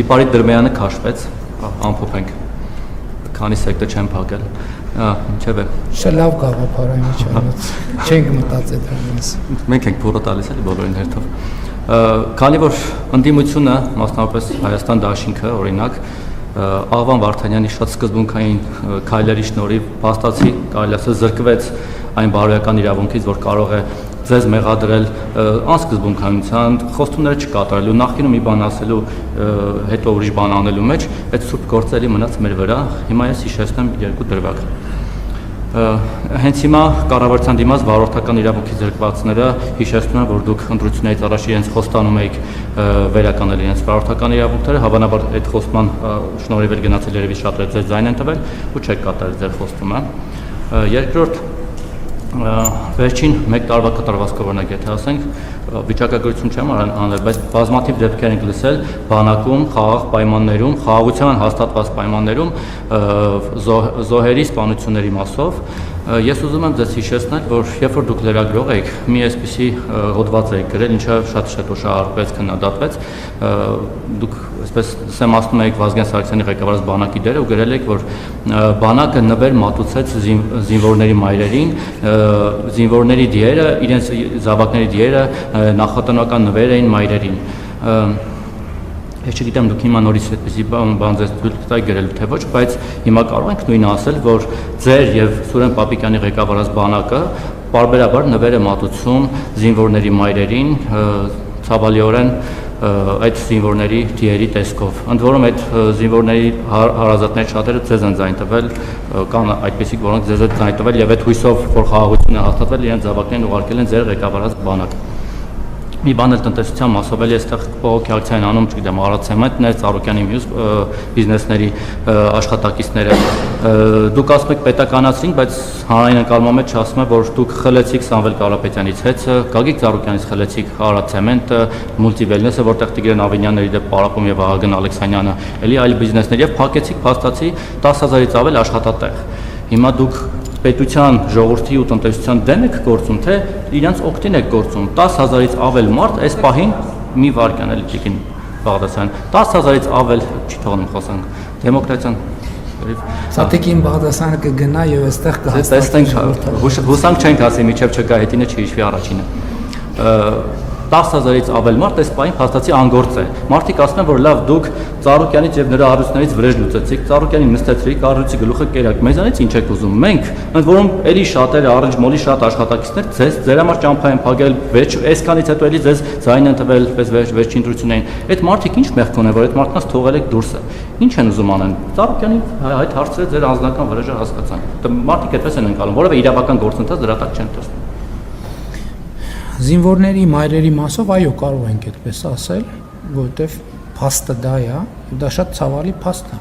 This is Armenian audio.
Իպարի դրմեյանը քաշվեց, ամփոփենք, քանի սեկտը չեն փակել, ինչև է։ Շատ լավ գաղափար այն միջանոց, չենք մտածել դրանից։ Մենք ենք փորը տալիս էլի բոլորին հերթով։ Քանի որ ընդդիմությունը, մասնավորապես Հայաստան դաշինքը, օրինակ, Աղվան Վարդանյանի շատ սկզբունքային քայլերի շնորհիվ փաստացի, կարելի ասել, զրկվեց այն բարոյական իրավունքից, որ կարող է ձեզ մեղադրել անսկզբունքայնության, խոստումները չկատարելու, նախկինում մի բան ասելու, հետո ուրիշ բան անելու մեջ, այդ սուրբ գործերի մնաց մեր վրա, հիմա ես հիշեցնեմ երկու դրվագ։ Հենց հիմա կառավարության դիմաց վարորդական իրավունքի զրկվածները հիշեցնում են, որ դուք ընտրություններից առաջ իրենց խոստանում եք վերականգնել իրենց վարորդական իրավունքները, հավանաբար այդ խոստման շնորհիվ էլ գնացել երևի շատ ձեզ ձայն են տվել ու չեք կատարել ձեր խոստումը։ Երկրորդ, վերջին մեկ տարվա կտրվածքով օրինակ եթե ասենք, վիճակագրություն չեմ անել, բայց բազմաթիվ դեպքեր ենք լսել բանակում, խաղաղ պայմաններում, խաղաղության հաստատված պայմաններում զոհերի սպանությունների մասով։ Ես ուզում եմ ձեզ հիշեցնել, որ երբ որ դուք լրագրող եք, մի այսպիսի հոդված եք գրել, ինչը շատ շոշափվեց, քննադատվեց, դուք այսպես սեմացնում եք Վազգեն Սարգսյանի ղեկավարած բանակի դերը ու գրել եք, որ բանակը նվեր մատուցեց զինվորների մայրերին, զինվորների դիերը, իրենց զավակների դիերը նախատնական նվեր էին մայրերին։ Ես չգիտեմ դուք հիմա նորից այդպեսի բան ձեզ թույլ կտայի գրել թե ոչ, բայց հիմա կարող ենք նույնը ասել, որ ձեր եւ Սուրեն Պապիկյանի ղեկավարած բանակը պարբերաբար նվեր է մատուցում զինվորների մայրերին, ցավալիորեն այդ զինվորների դիերի տեսքով։ Ընդ որում այդ զինվորների հարազատների շատերը ձեզ են ձայն տվել, կան այդպիսիք, որոնք ձեզ են ձայն տվել եւ այդ հույսով, որ խաղաղություն է հաստատվել, իրենց զավակներին ուղարկել են ձեր ղեկավարած բանակ։ Մի բան էլ տնտեսության մասով էլ այստեղ բողոքի ակցիան անում, չգիտեմ, Արարատցեմենտներ, Ծառուկյանի մյուս բիզնեսների աշխատակիցները։ Դուք ասում եք պետականացրին, բայց հանրային ընկալման մեջ ասում է, որ դուք խլեցիք Սամվել Կարապետյանից հեծը, Գագիկ Ծառուկյանից խլեցիք Արարատցեմենտը, Մուլտիվելնեսը, որտեղ Տիգրան Ավինյանների դեպ պարապում եւ Ահագն Ալեքսանյանը, էլի այլ բիզնեսներ եւ փակեցիք փաստացի 10,000-ից ավել աշխատատեղ։ Հիմա դուք պետության, ժողովրդի ու տնտեսության դեմ եք գործում, թե իրենց օգտին եք գործում։ 10,000-ից ավել մարդ այս պահին մի վարքան էլի Տիկին Բաղդասարյան, 10,000-ից ավել չի թողնում խոսանք, դեմոկրատիան Տիկին Բաղդասարյանը կգնա եւ այստեղ կհաստատենք, հուսանք չենք ասի, միջև չկա հետինը չհիշվի առաջինը։ 10,000-ից ավել մարդ այս պահին փաստացի անգործ է։ Մարդիկ ասում են, որ լավ դուք Ծառուկյանից եւ նրա առյուծներից վրեժ լուծեցիք, Ծառուկյանին նստեցրիք, առյուծի գլուխը կերակ, մեզանից ինչ եք ուզում։ Մենք, ընդ որում էլի շատերը առնջ մոլի շատ աշխատակիցներ ձեր համար ճամփա են փակել, այսքանից հետո էլի ձեզ ձայն են տվել, պես վերջին ընտրություններին։ Այդ մարդիկ ինչ մեղք ունեն, որ այդ մարդկանց թողել եք դուրսը։ Ինչ են ուզում անեն։ Ծառուկյանի այդ հարցերը ձեր անձնական վրեժը հասկացան։ Մարդիկ այդպես են ընկալում, որովհետեւ իրավական գործընթաց դրա տակ չեն տեսնում։ Զինվորների մայրերի մասով այո կարող ենք այդպես ասել, որովհետև փաստը դա է, դա շատ ցավալի փաստ է։